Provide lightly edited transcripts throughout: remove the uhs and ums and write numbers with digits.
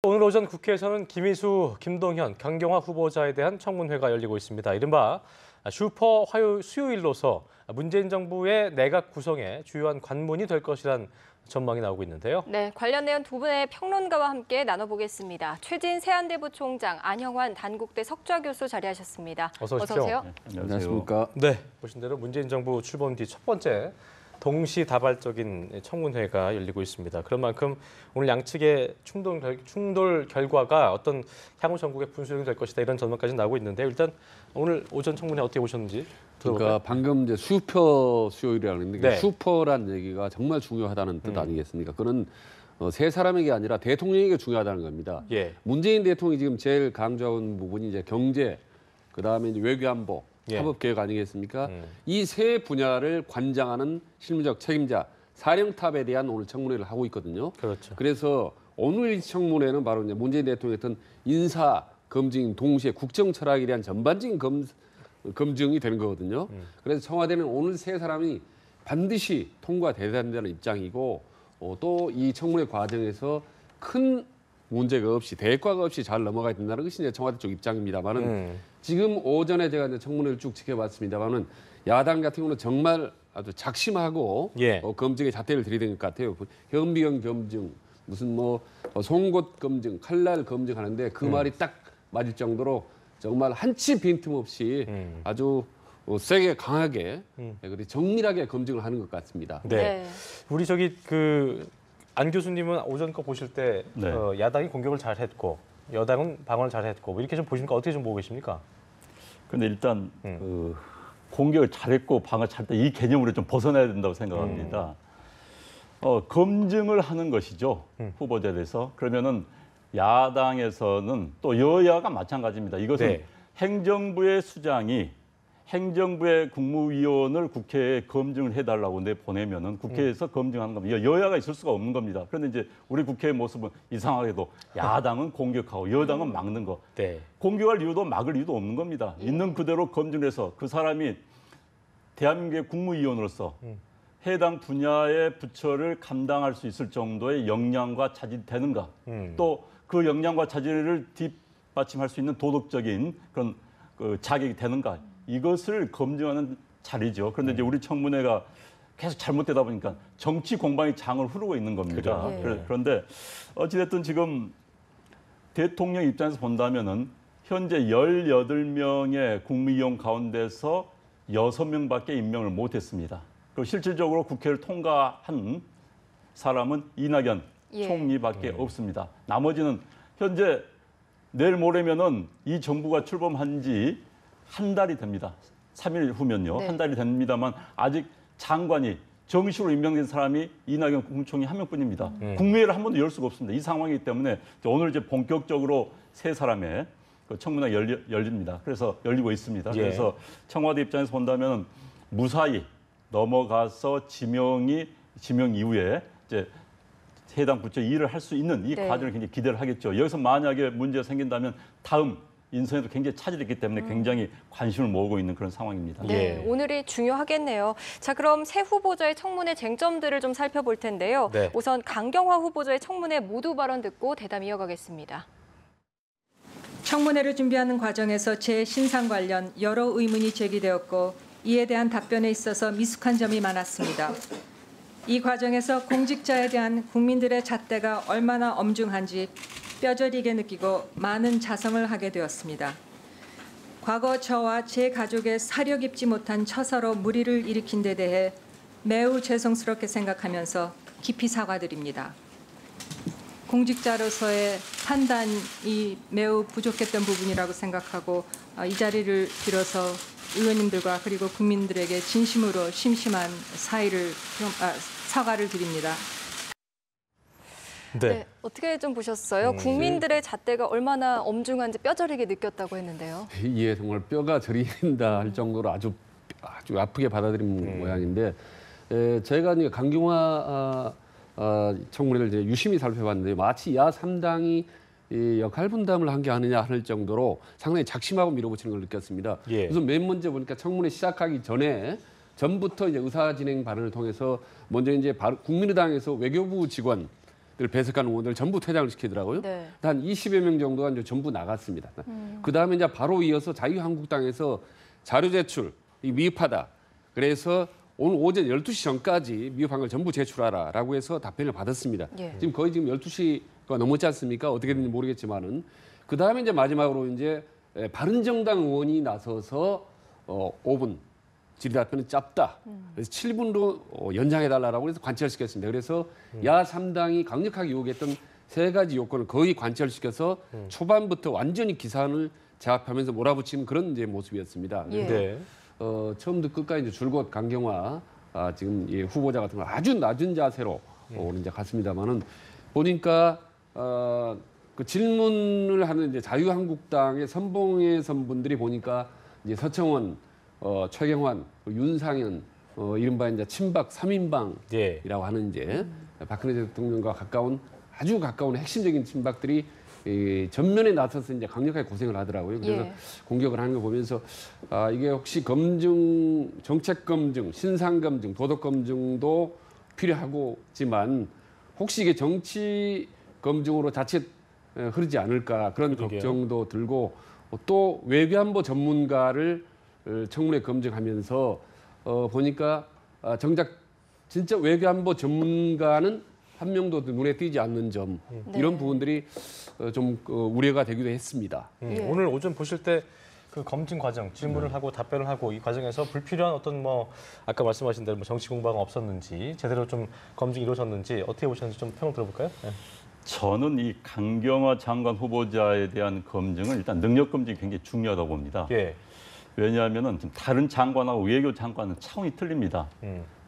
오늘 오전 국회에서는 김희수, 김동현, 강경화 후보자에 대한 청문회가 열리고 있습니다. 이른바 슈퍼 수요일로서 문재인 정부의 내각 구성에 주요한 관문이 될 것이란 전망이 나오고 있는데요. 네, 관련 내용 두 분의 평론가와 함께 나눠보겠습니다. 최진 세안대부총장, 안형환 단국대 석좌 교수 자리하셨습니다. 어서 오십시오. 어서 오세요. 네, 안녕하십니까. 네, 보신 대로 문재인 정부 출범 뒤 첫 번째 동시다발적인 청문회가 열리고 있습니다. 그런 만큼 오늘 양측의 충돌 결과가 어떤 향후 전국의 분수령이 될 것이다 이런 전망까지 나오고 있는데 일단 오늘 오전 청문회 어떻게 보셨는지 들어볼까요? 그러니까 방금 이제 슈퍼 수요일이라는 게 네. 슈퍼란 얘기가 정말 중요하다는 뜻 아니겠습니까? 그는 세 사람에게 아니라 대통령에게 중요하다는 겁니다. 예. 문재인 대통령이 지금 제일 강조한 부분이 이제 경제, 그다음에 이제 외교안보, 예. 사법개혁 아니겠습니까? 이 세 분야를 관장하는 실무적 책임자 사령탑에 대한 오늘 청문회를 하고 있거든요. 그렇죠. 그래서 오늘 이 청문회는 바로 이제 문재인 대통령의 어떤 인사 검증 동시에 국정 철학에 대한 전반적인 검증이 되는 거거든요. 그래서 청와대는 오늘 세 사람이 반드시 통과돼야 된다는 입장이고 또 이 청문회 과정에서 큰 문제가 없이 대과가 없이 잘 넘어가야 된다는 것이 이제 청와대 쪽 입장입니다만은 지금 오전에 제가 이제 청문회를 쭉 지켜봤습니다만은 야당 같은 경우는 정말 아주 작심하고 예. 검증의 잣대를 들이댄 것 같아요. 현미경 검증, 무슨 뭐 송곳 검증, 칼날 검증하는데 그 말이 딱 맞을 정도로 정말 한치 빈틈없이 아주 세게 강하게 그리고 정밀하게 검증을 하는 것 같습니다. 네. 우리 안 교수님은 오전 거 보실 때 네. 야당이 공격을 잘했고 여당은 방어를 잘했고 뭐 이렇게 좀 보십니까? 어떻게 좀 보고 계십니까? 근데 일단 공격을 잘했고 방어 잘했다 이 개념으로 좀 벗어나야 된다고 생각합니다. 검증을 하는 것이죠. 후보자에 대해서. 그러면은 야당에서는 또 여야가 마찬가지입니다. 이것은 네. 행정부의 수장이 행정부의 국무위원을 국회에 검증을 해달라고 보내면은 국회에서 검증하는 겁니다. 여야가 있을 수가 없는 겁니다. 그런데 이제 우리 국회의 모습은 이상하게도 야당은 공격하고 여당은 막는 거. 네. 공격할 이유도 막을 이유도 없는 겁니다. 있는 그대로 검증해서 그 사람이 대한민국의 국무위원으로서 해당 분야의 부처를 감당할 수 있을 정도의 역량과 자질이 되는가. 또 그 역량과 자질을 뒷받침할 수 있는 도덕적인 그런 자격이 되는가. 이것을 검증하는 자리죠. 그런데 이제 우리 청문회가 계속 잘못되다 보니까 정치 공방의 장을 흐르고 있는 겁니다. 그런데 어찌됐든 지금 대통령 입장에서 본다면은 현재 18명의 국무위원 가운데서 6명밖에 임명을 못했습니다. 그리고 실질적으로 국회를 통과한 사람은 이낙연 총리밖에 없습니다. 나머지는 현재 내일 모레면은 이 정부가 출범한 지 한 달이 됩니다. 3일 후면요. 한 달이 됩니다만 아직 장관이 정식으로 임명된 사람이 이낙연 국무총리 한 명뿐입니다. 국무회의를 한 번도 열 수가 없습니다. 이 상황이기 때문에 오늘 이제 본격적으로 세 사람의 청문회가 열립니다. 그래서 열리고 있습니다. 예. 그래서 청와대 입장에서 본다면 무사히 넘어가서 지명 이후에 이제 해당 부처 일을 할 수 있는 이 과정을 굉장히 기대를 하겠죠. 여기서 만약에 문제가 생긴다면 다음 인선에도 굉장히 차질이 있기 때문에 굉장히 관심을 모으고 있는 그런 상황입니다. 네, 오늘이 중요하겠네요. 자, 그럼 새 후보자의 청문회 쟁점들을 좀 살펴볼 텐데요. 네. 우선 강경화 후보자의 청문회 모두 발언 듣고 대담 이어가겠습니다. 청문회를 준비하는 과정에서 제 신상 관련 여러 의문이 제기되었고 이에 대한 답변에 있어서 미숙한 점이 많았습니다. 이 과정에서 공직자에 대한 국민들의 잣대가 얼마나 엄중한지 뼈저리게 느끼고 많은 자성을 하게 되었습니다. 과거 저와 제 가족의 사려 깊지 못한 처사로 무리를 일으킨 데 대해 매우 죄송스럽게 생각하면서 깊이 사과드립니다. 공직자로서의 판단이 매우 부족했던 부분이라고 생각하고 이 자리를 빌어서 의원님들과 그리고 국민들에게 진심으로 심심한 사과를 드립니다. 네, 어떻게 좀 보셨어요? 국민들의 잣대가 얼마나 엄중한지 뼈저리게 느꼈다고 했는데요. 예, 정말 뼈가 저린다 할 정도로 아주 아프게 받아들인 모양인데 제가 이제 강경화 청문회를 이제 유심히 살펴봤는데 마치 야3당이 역할 분담을 한 게 아니냐 할 정도로 상당히 작심하고 밀어붙이는 걸 느꼈습니다. 예. 우선 맨 먼저 보니까 청문회 시작하기 전부터 이제 의사진행 발언을 통해서 먼저 이제 국민의당에서 외교부 직원 배석한 의원들 전부 퇴장을 시키더라고요. 네. 한 20여 명 정도가 이제 전부 나갔습니다. 그 다음에 이제 바로 이어서 자유한국당에서 자료 제출 미흡하다. 그래서 오늘 오전 12시 전까지 미흡한 걸 전부 제출하라라고 해서 답변을 받았습니다. 예. 지금 거의 지금 12시가 넘었지 않습니까? 어떻게 됐는지 모르겠지만은 그 다음에 이제 마지막으로 이제 바른정당 의원이 나서서 5분 질의답변은 짧다. 그래서 7분도 연장해달라고 해서 관철시켰습니다. 그래서 야3당이 강력하게 요구했던 세 가지 요건을 거의 관철시켜서 초반부터 완전히 기산을 제압하면서 몰아붙이는 그런 이제 모습이었습니다. 예. 네. 처음부터 끝까지 이제 줄곧 강경화 지금 이 후보자 같은 거 아주 낮은 자세로 이제 갔습니다만은 보니까 그 질문을 하는 이제 자유한국당의 선봉의 선분들이 보니까 이제 서청원, 최경환, 윤상현, 이른바 이제 친박 3인방이라고 예. 하는 이제 박근혜 대통령과 아주 가까운 핵심적인 친박들이 전면에 나서서 이제 강력하게 고생을 하더라고요. 그래서 예. 공격을 하는 거 보면서 이게 혹시 정책 검증, 신상 검증, 도덕 검증도 필요하고지만 혹시 이게 정치 검증으로 자칫 흐르지 않을까 그런 그러게요. 걱정도 들고 또 외교안보 전문가를 청문회 검증하면서 보니까 정작 진짜 외교안보 전문가는 한 명도 눈에 띄지 않는 점 네. 이런 부분들이 좀 우려가 되기도 했습니다. 예. 오늘 오전 보실 때 그 검증 과정, 질문을 하고 답변을 하고 이 과정에서 불필요한 어떤 뭐 아까 말씀하신 대로 뭐 정치 공방은 없었는지 제대로 좀 검증이 이루어졌는지 어떻게 보셨는지 좀 평을 들어볼까요? 네. 저는 이 강경화 장관 후보자에 대한 검증은 일단 능력 검증이 굉장히 중요하다고 봅니다. 예. 왜냐하면은 지금 다른 장관하고 외교 장관은 차원이 틀립니다.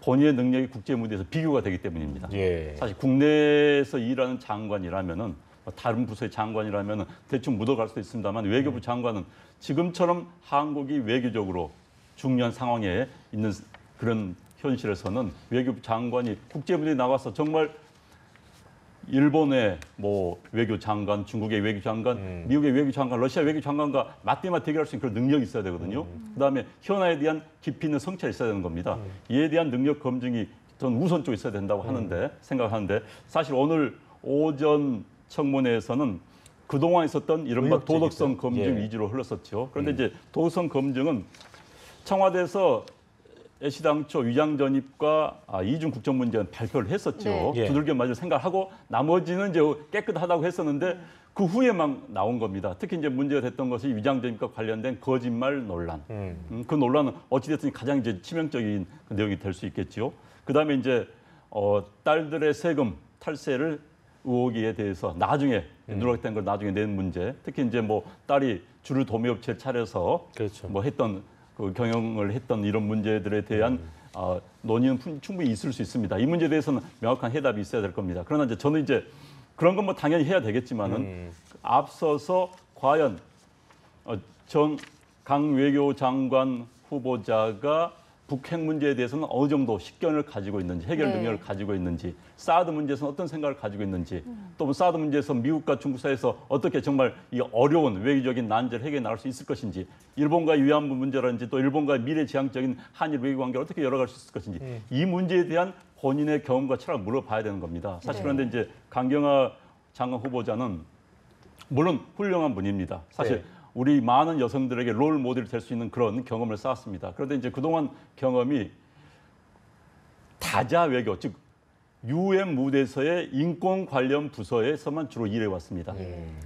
본인의 능력이 국제 무대에서 비교가 되기 때문입니다. 예. 사실 국내에서 일하는 장관이라면은 다른 부서의 장관이라면은 대충 묻어갈 수도 있습니다만 외교부 장관은 지금처럼 한국이 외교적으로 중요한 상황에 있는 그런 현실에서는 외교부 장관이 국제 무대에 나와서 정말 일본의 뭐 외교 장관, 중국의 외교 장관, 미국의 외교 장관, 러시아 외교 장관과 맞대마 대결할 수 있는 그런 능력이 있어야 되거든요. 그다음에 현안에 대한 깊이 있는 성찰이 있어야 되는 겁니다. 이에 대한 능력 검증이 전 우선적으로 있어야 된다고 생각하는데 사실 오늘 오전 청문회에서는 그동안 있었던 이른바 의혹제기죠. 도덕성 검증 예. 위주로 흘렀었죠. 그런데 이제 도덕성 검증은 청와대에서 애시당초 위장 전입과 이중 국정문제는 발표를 했었죠. 네. 예. 두들겨 맞을 생각하고 나머지는 이제 깨끗하다고 했었는데 그 후에만 나온 겁니다. 특히 이제 문제가 됐던 것이 위장 전입과 관련된 거짓말 논란. 그 논란은 어찌됐든 가장 이제 치명적인 그 내용이 될 수 있겠죠. 그다음에 이제 딸들의 세금 탈세를 의혹에 대해서 나중에 누락된 걸 나중에 낸 문제. 특히 이제 뭐 딸이 주류 도매업체 차려서 그렇죠. 뭐 했던 그 경영을 했던 이런 문제들에 대한 논의는 충분히 있을 수 있습니다. 이 문제에 대해서는 명확한 해답이 있어야 될 겁니다. 그러나 이제 저는 이제 그런 건 뭐 당연히 해야 되겠지만은 앞서서 과연 강 외교장관 후보자가 북핵 문제에 대해서는 어느 정도 식견을 가지고 있는지, 해결 네. 능력을 가지고 있는지, 사드 문제에서는 어떤 생각을 가지고 있는지, 또 뭐 사드 문제에서 미국과 중국 사이에서 어떻게 정말 이 어려운 외교적인 난제를 해결해 나갈 수 있을 것인지, 일본과의 위안부 문제라든지 또 일본과의 미래지향적인 한일 외교 관계를 어떻게 열어갈 수 있을 것인지, 이 문제에 대한 본인의 경험과 철학을 물어봐야 되는 겁니다. 사실 네. 그런데 이제 강경화 장관 후보자는 물론 훌륭한 분입니다. 사실 네. 우리 많은 여성들에게 롤 모델이 될 수 있는 그런 경험을 쌓았습니다. 그런데 이제 그동안 경험이 다자 외교, 즉 UN 무대에서의 인권 관련 부서에서만 주로 일해왔습니다.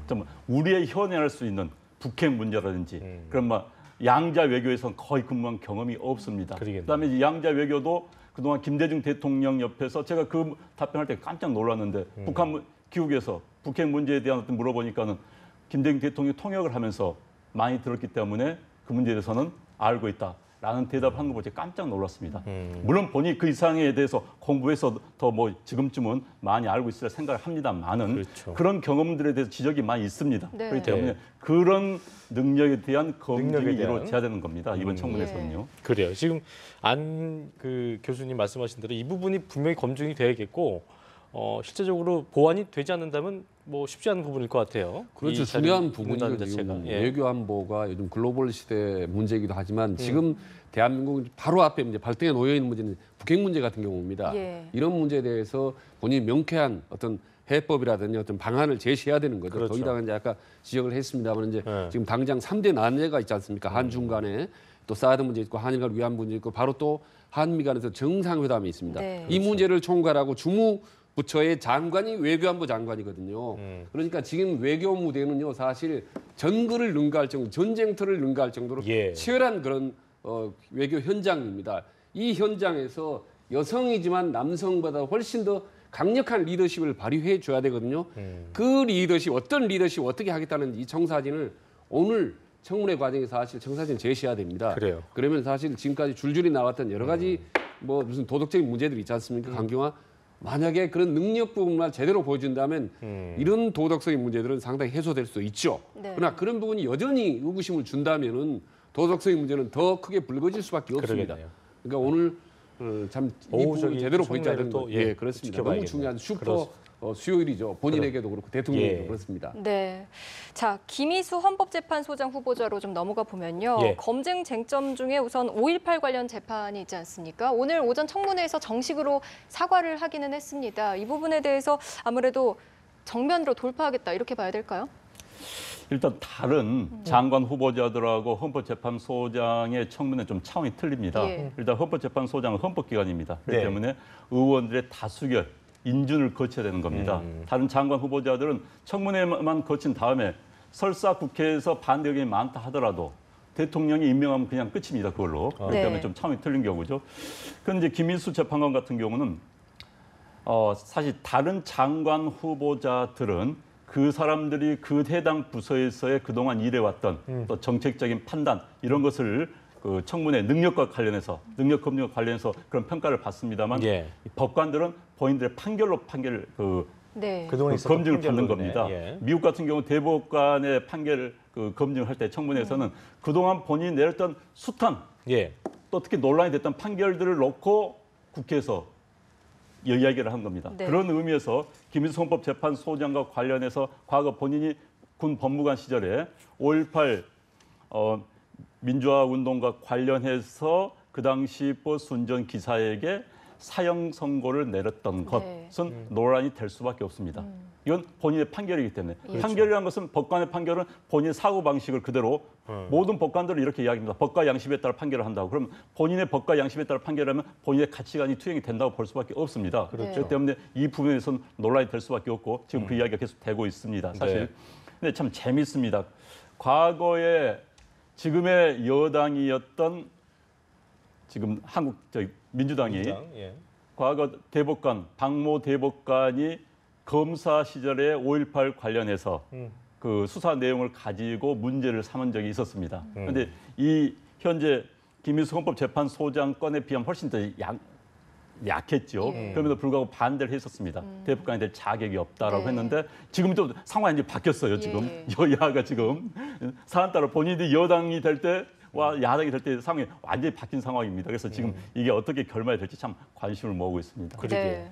좀 우리의 현해할 수 있는 북핵 문제라든지 그런 막 양자 외교에서는 거의 근무한 경험이 없습니다. 그러겠네요. 그다음에 이제 양자 외교도 그동안 김대중 대통령 옆에서 제가 그 답변할 때 깜짝 놀랐는데 북한 기국에서 북핵 문제에 대한 어떤 물어보니까는 김대중 대통령이 통역을 하면서 많이 들었기 때문에 그 문제에 대해서는 알고 있다라는 대답을 한 거 보고 제가 깜짝 놀랐습니다. 물론 본인이 그 이상에 대해서 공부해서 더 뭐 지금쯤은 많이 알고 있을 생각을 합니다만은 그렇죠. 그런 경험들에 대해서 지적이 많이 있습니다. 네. 그렇기 때문에 네. 그런 능력에 대한 검증이 능력에 대한. 이루어져야 되는 겁니다. 이번 청문회에서는요. 그래요. 지금 안 그 교수님 말씀하신 대로 이 부분이 분명히 검증이 돼야겠고 실제적으로 보완이 되지 않는다면 뭐 쉽지 않은 부분일 것 같아요. 그렇죠. 이 자료 중요한 묻는다는 부분이죠. 자체가. 지금 예. 외교 안보가 요즘 글로벌 시대 문제이기도 하지만 지금 대한민국 바로 앞에 이제 발등에 놓여 있는 문제는 북핵 문제 같은 경우입니다. 예. 이런 문제에 대해서 본인이 명쾌한 어떤 해법이라든지 어떤 방안을 제시해야 되는 거죠. 그렇죠. 거기다가 이제 아까 지적을 했습니다만 이제 네. 지금 당장 3대 난제가 있지 않습니까? 한중 간에 또 사드 문제 있고 한일 간 위안 문제 있고 바로 또 한미 간에서 정상회담이 있습니다. 네. 이 문제를 총괄하고 주무부처의 장관이 외교안보 장관이거든요. 그러니까 지금 외교 무대는요 사실 전거를 능가할 정도, 전쟁터를 능가할 정도로 예. 치열한 그런 외교 현장입니다. 이 현장에서 여성이지만 남성보다 훨씬 더 강력한 리더십을 발휘해 줘야 되거든요. 그 리더십, 어떤 리더십 어떻게 하겠다는 이 청사진을 오늘 청문회 과정에서 사실 청사진 제시해야 됩니다. 그래요. 그러면 사실 지금까지 줄줄이 나왔던 여러 가지 뭐 무슨 도덕적인 문제들이 있지 않습니까? 강경화 만약에 그런 능력 부분만 제대로 보여준다면 이런 도덕적인 문제들은 상당히 해소될 수 있죠. 네. 그러나 그러나 그런 부분이 여전히 의구심을 준다면은 도덕적인 문제는 더 크게 불거질 수밖에 없습니다. 그러겠네요. 그러니까 오늘 참이 부분 저기 제대로 보이지 않는 청문회를 또, 것, 예, 예, 그렇습니다. 지켜봐야겠네요. 너무 중요한 슈퍼 수요일이죠. 본인에게도 그렇고 대통령에게도 예. 그렇습니다. 네. 자, 김희수 헌법재판소장 후보자로 좀 넘어가 보면요. 예. 검증 쟁점 중에 우선 5.18 관련 재판이 있지 않습니까? 오늘 오전 청문회에서 정식으로 사과를 하기는 했습니다. 이 부분에 대해서 아무래도 정면으로 돌파하겠다 이렇게 봐야 될까요? 일단 다른 장관 후보자들하고 헌법재판소장의 청문회는 좀 차원이 틀립니다. 예. 일단 헌법재판소장은 헌법기관입니다. 그렇기 네. 때문에 의원들의 다수결, 인준을 거쳐야 되는 겁니다. 다른 장관 후보자들은 청문회만 거친 다음에 설사 국회에서 반대 의견이 많다 하더라도 대통령이 임명하면 그냥 끝입니다. 그걸로. 그렇기 네. 때문에 좀 차원이 틀린 경우죠. 그런데 김인수 재판관 같은 경우는 사실 다른 장관 후보자들은 그 사람들이 그 해당 부서에서의 그동안 일해왔던 또 정책적인 판단 이런 것을 그 청문회 능력과 관련해서 능력 검증과 관련해서 그런 평가를 받습니다만 예. 이 법관들은 본인들의 판결로 네. 그동안 있었던 검증을 받는 판결로네. 겁니다. 예. 미국 같은 경우 대법관의 판결을 검증을 할 때 청문회에서는 그동안 본인이 내렸던 숱한 예. 또 특히 논란이 됐던 판결들을 놓고 국회에서 이야기를 한 겁니다. 네. 그런 의미에서 김인수 헌법재판소장과 관련해서 과거 본인이 군 법무관 시절에 5.18 민주화 운동과 관련해서 그 당시 버스 운전 기사에게 사형 선고를 내렸던 네. 것은 논란이 될 수밖에 없습니다. 이건 본인의 판결이기 때문에 그렇죠. 판결이라는 것은 법관의 판결은 본인의 사고 방식을 그대로 모든 법관들은 이렇게 이야기합니다. 법과 양심에 따라 판결을 한다고. 그럼 본인의 법과 양심에 따라 판결하면 본인의 가치관이 투영이 된다고 볼 수밖에 없습니다. 그렇죠. 그렇기 때문에 이 부분에서는 논란이 될 수밖에 없고 지금 그 이야기가 계속 되고 있습니다. 사실. 네. 근데 참 재밌습니다. 과거에 지금의 여당이었던 지금 민주당이 예. 과거 대법관 박모 대법관이 검사 시절에 5.18 관련해서 그 수사 내용을 가지고 문제를 삼은 적이 있었습니다. 그런데 이 현재 김인수 헌법재판소장 건에 비하면 훨씬 더 약했죠. 예. 그럼에도 불구하고 반대를 했었습니다. 대법관이 될 자격이 없다라고 했는데 지금 좀 상황이 이제 바뀌었어요. 지금 예. 여야가 지금 사안 따라 본인이 여당이 될 때와 야당이 될 때 상황이 완전히 바뀐 상황입니다. 그래서 지금 이게 어떻게 결말이 될지 참 관심을 모으고 있습니다. 네.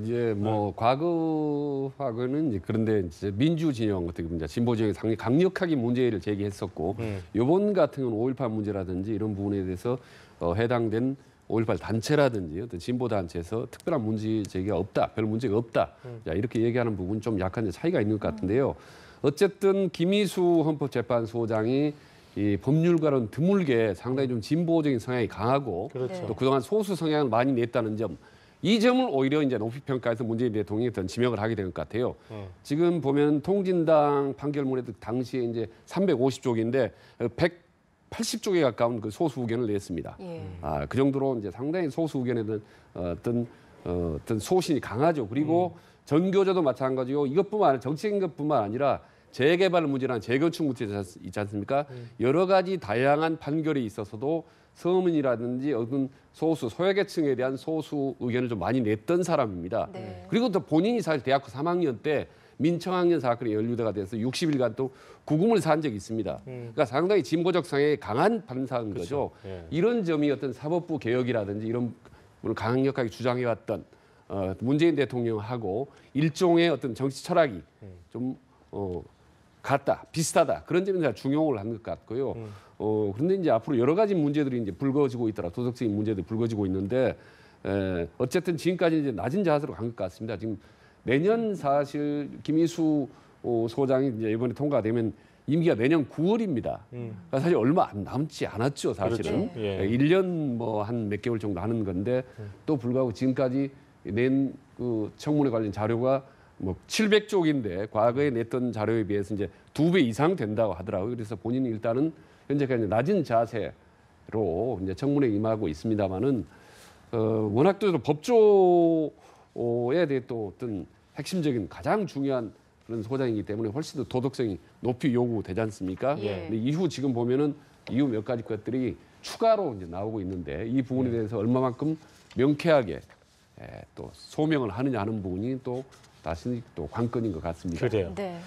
이제 뭐 과거하고는 이제 그런데 이제 민주 진영 어떻게 보면 진보 진영이 상당히 강력하게 문제를 제기했었고 이번 같은 경우는 5.18 문제라든지 이런 부분에 대해서 해당된 5.18 단체라든지 어떤 진보 단체에서 특별한 문제 제기가 없다, 별 문제가 없다. 자, 이렇게 얘기하는 부분 좀 약간 차이가 있는 것 같은데요. 어쨌든 김희수 헌법재판소장이 이 법률가로는 드물게 상당히 좀 진보적인 성향이 강하고 그렇죠. 또 그동안 소수 성향을 많이 냈다는 점. 이 점을 오히려 이제 높이 평가해서 문재인 대통령이 더 지명을 하게 된 것 같아요. 지금 보면 통진당 판결문에도 당시에 이제 350쪽인데 180쪽에 가까운 그 소수 의견을 냈습니다. 예. 그 정도로 이제 상당히 소수 의견에 대한 어떤 소신이 강하죠. 그리고 전교조도 마찬가지고 이것뿐만 아니라 정치적인 것뿐만 아니라 재개발 문제나 재건축 문제 있지 않습니까? 여러 가지 다양한 판결이 있어서도 서민이라든지 어떤 소수 소외계층에 대한 소수 의견을 좀 많이 냈던 사람입니다. 네. 그리고 또 본인이 사실 대학교 3학년 때 민청학년 사건이 연루대가 돼서 60일간 또 구금을 산 적이 있습니다. 그러니까 상당히 진보적 성향이 강한 판사인 거죠. 예. 이런 점이 어떤 사법부 개혁이라든지 이런 부분을 강력하게 주장해왔던 문재인 대통령하고 일종의 어떤 정치 철학이 좀 같다, 비슷하다 그런 점에서 중용을 한 것 같고요. 그런데 이제 앞으로 여러 가지 문제들이 이제 불거지고 있더라, 도덕적인 문제들이 불거지고 있는데 어쨌든 지금까지 이제 낮은 자세로 간 것 같습니다. 지금 내년 사실 김희수 소장이 이제 이번에 통과되면 임기가 내년 9월입니다. 그러니까 사실 얼마 안 남지 않았죠, 사실은. 그렇죠. 예. 1년 뭐 한 몇 개월 정도 하는 건데 또 불구하고 지금까지 낸 그 청문회 관련 자료가 뭐 700쪽인데 과거에 냈던 자료에 비해서 이제 2배 이상 된다고 하더라고요. 그래서 본인이 일단은 현재까지 낮은 자세로 이제 청문회에 임하고 있습니다만은 워낙 또 법조에 대해 또 어떤 핵심적인 가장 중요한 그런 소장이기 때문에 훨씬 더 도덕성이 높이 요구되지 않습니까? 예. 근데 이후 지금 보면은 이후 몇 가지 것들이 추가로 이제 나오고 있는데 이 부분에 대해서 얼마만큼 명쾌하게 또 소명을 하느냐 하는 부분이 또 다시 또 관건인 것 같습니다. 그래요. 네.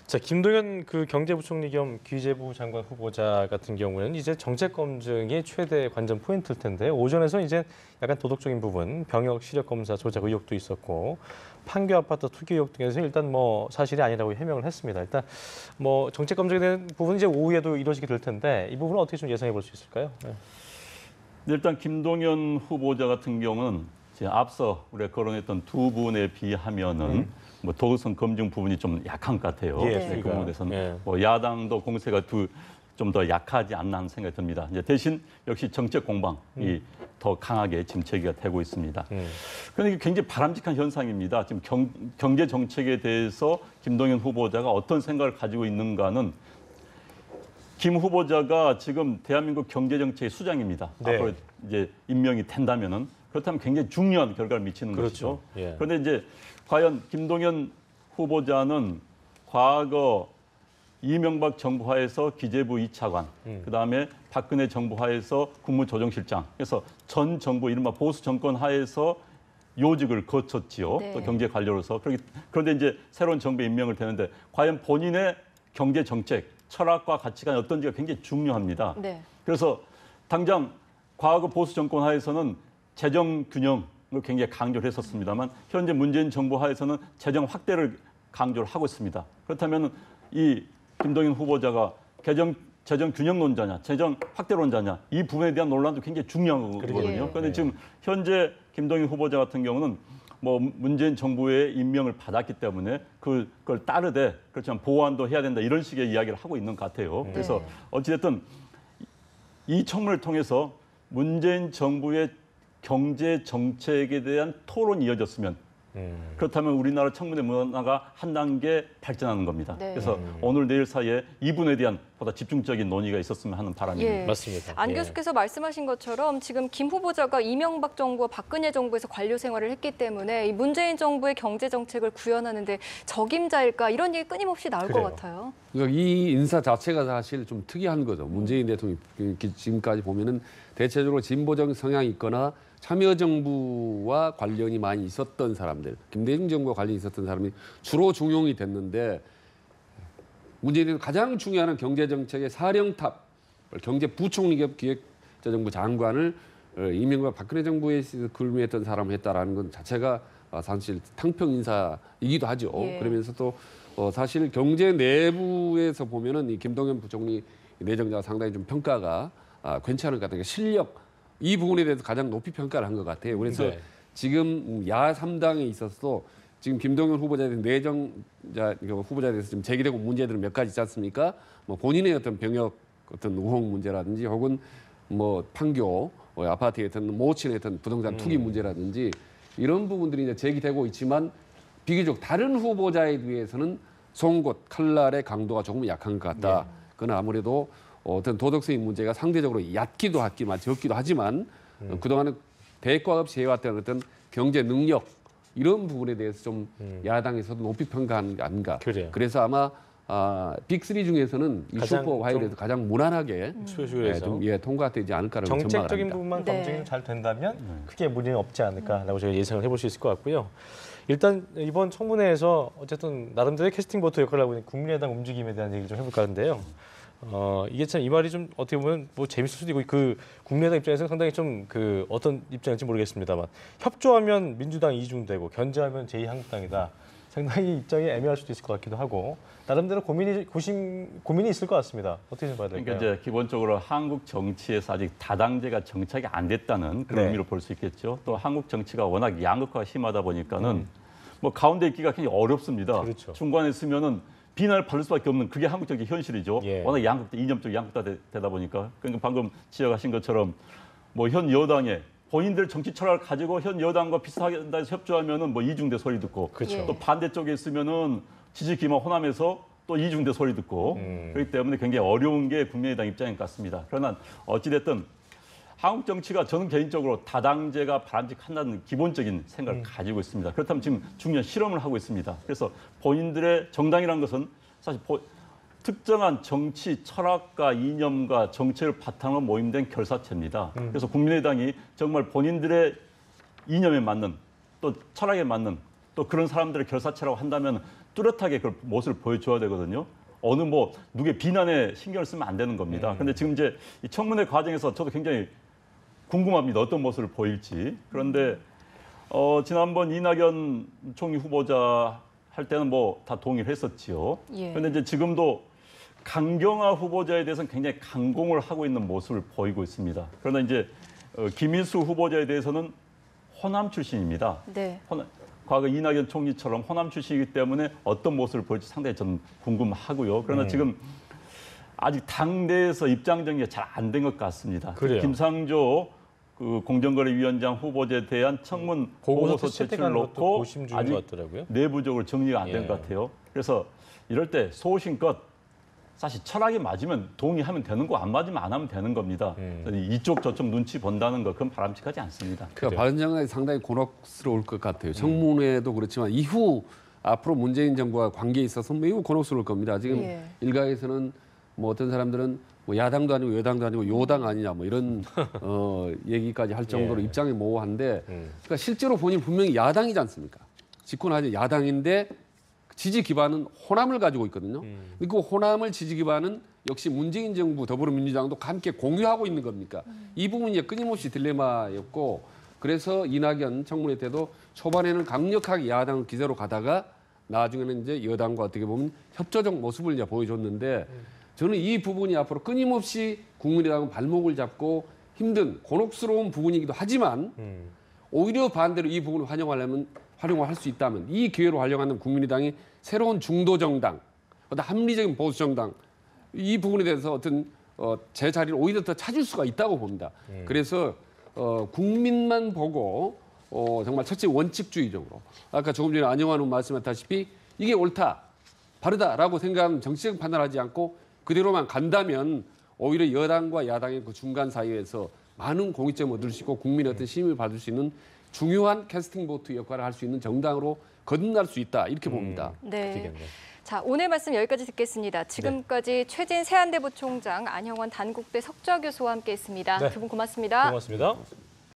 자, 김동연 그 경제부총리 겸 기재부 장관 후보자 같은 경우는 이제 정책 검증이 최대 관전 포인트일 텐데 오전에서 이제 약간 도덕적인 부분, 병역 시력 검사 조작 의혹도 있었고 판교 아파트 투기 의혹 등에서 일단 뭐 사실이 아니라고 해명을 했습니다. 일단 뭐 정책 검증에 대한 부분은 이제 오후에도 이루어지게 될 텐데 이 부분은 어떻게 좀 예상해 볼 수 있을까요? 네. 일단 김동연 후보자 같은 경우는 앞서 우리가 거론했던 두 분에 비하면은 뭐 도덕성 검증 부분이 좀 약한 것 같아요. 예, 네, 그 부분에서는 예. 뭐 야당도 공세가 좀 더 약하지 않나 하는 생각이 듭니다. 이제 대신 역시 정책 공방이 더 강하게 지금 제기가 되고 있습니다. 그런데 이게 굉장히 바람직한 현상입니다. 지금 경제 정책에 대해서 김동연 후보자가 어떤 생각을 가지고 있는가는 김 후보자가 지금 대한민국 경제 정책의 수장입니다. 네. 앞으로 이제 임명이 된다면은 그렇다면 굉장히 중요한 결과를 미치는 그렇죠. 것이죠. 예. 그런데 이제 과연 김동연 후보자는 과거 이명박 정부 하에서 기재부 2차관, 그다음에 박근혜 정부 하에서 국무조정실장, 그래서 전 정부 이른바 보수 정권 하에서 요직을 거쳤지요. 네. 또 경제 관료로서. 그런데 이제 새로운 정부에 임명을 되는데 과연 본인의 경제 정책, 철학과 가치관이 어떤지가 굉장히 중요합니다. 네. 그래서 당장 과거 보수 정권 하에서는 재정 균형을 굉장히 강조를 했었습니다만 현재 문재인 정부 하에서는 재정 확대를 강조를 하고 있습니다. 그렇다면 이 김동연 후보자가 재정 균형론자냐, 재정 확대론자냐 이 부분에 대한 논란도 굉장히 중요한 거거든요. 예. 그런데 지금 현재 김동연 후보자 같은 경우는 뭐 문재인 정부의 임명을 받았기 때문에 그걸 따르되 그렇지만 보완도 해야 된다 이런 식의 이야기를 하고 있는 것 같아요. 그래서 네. 어찌됐든 이 청문회를 통해서 문재인 정부의 경제 정책에 대한 토론이 이어졌으면 그렇다면 우리나라 청문회 문화가 한 단계 발전하는 겁니다. 네. 그래서 오늘 내일 사이에 이 부분에 대한 보다 집중적인 논의가 있었으면 하는 바람입니다. 예. 맞습니다. 안 예. 교수께서 말씀하신 것처럼 지금 김 후보자가 이명박 정부와 박근혜 정부에서 관료 생활을 했기 때문에 이 문재인 정부의 경제 정책을 구현하는데 적임자일까 이런 얘기 끊임없이 나올 그래요. 것 같아요. 그러니까 이 인사 자체가 사실 좀 특이한 거죠. 문재인 대통령이 지금까지 보면은 대체적으로 진보적 성향이 있거나 참여정부와 관련이 많이 있었던 사람들, 김대중 정부와 관련이 있었던 사람이 주로 중용이 됐는데 문재인 대통령 가장 중요한 경제정책의 사령탑, 경제부총리 겸 기획재정부 장관을 이명박 박근혜 정부에 근무했던 사람을 했다라는 건 자체가 사실 탕평 인사이기도 하죠. 예. 그러면서 또 사실 경제 내부에서 보면은 이 김동연 부총리 내정자가 상당히 좀 평가가 괜찮을 것 같아요. 실력 이 부분에 대해서 가장 높이 평가를 한 것 같아요. 그래서 네. 지금 야 3당에 있어서도 지금 김동연 후보자에 대한 내정자 후보자에 대해서 지금 제기되고 문제들은 몇 가지 있지 않습니까? 뭐 본인의 어떤 병역 어떤 의혹 문제라든지 혹은 뭐 판교 아파트에 어떤 모친의 어떤 부동산 투기 문제라든지 이런 부분들이 이제 제기되고 있지만 비교적 다른 후보자에 비해서는 송곳 칼날의 강도가 조금 약한 것 같다. 그건 아무래도 어떤 도덕성의 문제가 상대적으로 얕기도 하지만 적기도 하지만 그동안은 대가 없이 해왔던 어떤 경제 능력 이런 부분에 대해서 좀 야당에서도 높이 평가한 게 아닌가. 그래요. 그래서 아마 빅3 중에서는 이 가장 슈퍼 화요일에서 가장 무난하게 수요일에서 좀 통과되지 않을까라는 전망을 정책적인 합니다. 부분만 네. 검증이 잘 된다면 크게 문제는 없지 않을까라고 저희가 예상을 해볼 수 있을 것 같고요. 일단 이번 청문회에서 어쨌든 나름대로의 캐스팅 보트 역할을 하고 있는 국민의당 움직임에 대한 얘기를 좀 해볼까 하는데요. 이게 참 이 말이 좀 어떻게 보면 뭐 재밌을 수도 있고 그 국민의당 입장에서는 상당히 좀 그 어떤 입장일지 모르겠습니다만 협조하면 민주당 이중되고 견제하면 제2한국당이다. 상당히 입장이 애매할 수도 있을 것 같기도 하고 나름대로 고민이 있을 것 같습니다. 어떻게 좀 봐야 될까요? 그러니까 이제 기본적으로 한국 정치에서 아직 다당제가 정착이 안 됐다는 그런 네. 의미로 볼 수 있겠죠. 또 한국 정치가 워낙 양극화가 심하다 보니까는 뭐 가운데 있기가 굉장히 어렵습니다. 그렇죠. 중간에 있으면은 비난을 받을 수밖에 없는 그게 한국적인 현실이죠. 예. 워낙 이념적 양극화 되다 보니까. 그러니까 방금 지적하신 것처럼 뭐 현 여당에 본인들 정치 철학을 가지고 현 여당과 비슷하게 해서 협조하면은 뭐 이중대 소리 듣고 그렇죠. 또 반대쪽에 있으면은 지지 기만 호남에서 또 이중대 소리 듣고 그렇기 때문에 굉장히 어려운 게 국민의당 입장인 것 같습니다. 그러나 어찌됐든 한국 정치가 저는 개인적으로 다당제가 바람직하다는 기본적인 생각을 가지고 있습니다. 그렇다면 지금 중요한 실험을 하고 있습니다. 그래서 본인들의 정당이라는 것은 사실 특정한 정치 철학과 이념과 정책을 바탕으로 모임된 결사체입니다. 그래서 국민의당이 정말 본인들의 이념에 맞는 또 철학에 맞는 또 그런 사람들의 결사체라고 한다면 뚜렷하게 그 모습을 보여줘야 되거든요. 어느 뭐 누구의 비난에 신경을 쓰면 안 되는 겁니다. 그런데 지금 이제 이 청문회 과정에서 저도 굉장히 궁금합니다. 어떤 모습을 보일지. 그런데 지난번 이낙연 총리 후보자 할 때는 뭐 다 동의를 했었지요. 예. 그런데 이제 지금도 강경화 후보자에 대해서는 굉장히 강공을 하고 있는 모습을 보이고 있습니다. 그러나 이제 김인수 후보자에 대해서는 호남 출신입니다. 네. 과거 이낙연 총리처럼 호남 출신이기 때문에 어떤 모습을 보일지 상당히 저는 궁금하고요. 그러나 지금 아직 당내에서 입장 정리가 잘 안 된 것 같습니다. 그래요. 김상조 그 공정거래위원장 후보자에 대한 청문 보고서 제출을 놓고 고심 중인 아직 것 같더라고요. 내부적으로 정리가 안 된 예. 것 같아요. 그래서 이럴 때 소신껏 사실 철학이 맞으면 동의하면 되는 거 안 맞으면 안 하면 되는 겁니다. 이쪽 저쪽 눈치 본다는 거 그건 바람직하지 않습니다. 그러니까 바른정당이 상당히 곤혹스러울 것 같아요. 청문회도 그렇지만 이후 앞으로 문재인 정부와 관계에 있어서 매우 곤혹스러울 겁니다. 지금 예. 일각에서는 뭐 어떤 사람들은 뭐 야당도 아니고 여당도 아니고 요당 아니냐 뭐 이런 얘기까지 할 정도로 예. 입장이 모호한데 그러니까 실제로 본인 분명히 야당이지 않습니까? 집권하지 야당인데 지지 기반은 호남을 가지고 있거든요. 근데 그 호남을 지지 기반은 역시 문재인 정부 더불어민주당도 함께 공유하고 있는 겁니까? 이 부분이 이제 끊임없이 딜레마였고 그래서 이낙연 청문회 때도 초반에는 강력하게 야당 기세로 가다가 나중에는 이제 여당과 어떻게 보면 협조적 모습을 이제 보여줬는데 저는 이 부분이 앞으로 끊임없이 국민의당은 발목을 잡고 힘든 곤혹스러운 부분이기도 하지만 오히려 반대로 이 부분을 활용을 할 수 있다면 이 기회로 활용하는 국민의당이 새로운 중도 정당, 어떤 합리적인 보수 정당 이 부분에 대해서 어떤 제 자리를 오히려 더 찾을 수가 있다고 봅니다. 그래서 국민만 보고 정말 첫째 원칙주의적으로 아까 조금 전에 안영환 의원 말씀하셨다시피 이게 옳다, 바르다라고 생각하는 정치적 판단하지 않고 그대로만 간다면 오히려 여당과 야당의 그 중간 사이에서 많은 공익점을 얻을 수 있고 국민의 어떤 힘을 받을 수 있는 중요한 캐스팅 보트 역할을 할 수 있는 정당으로 거듭날 수 있다 이렇게 봅니다. 네. 되겠네. 자, 오늘 말씀 여기까지 듣겠습니다. 지금까지 최진 세안대 부총장, 안형원 단국대 석좌 교수와 함께했습니다. 네. 두 분 고맙습니다. 고맙습니다.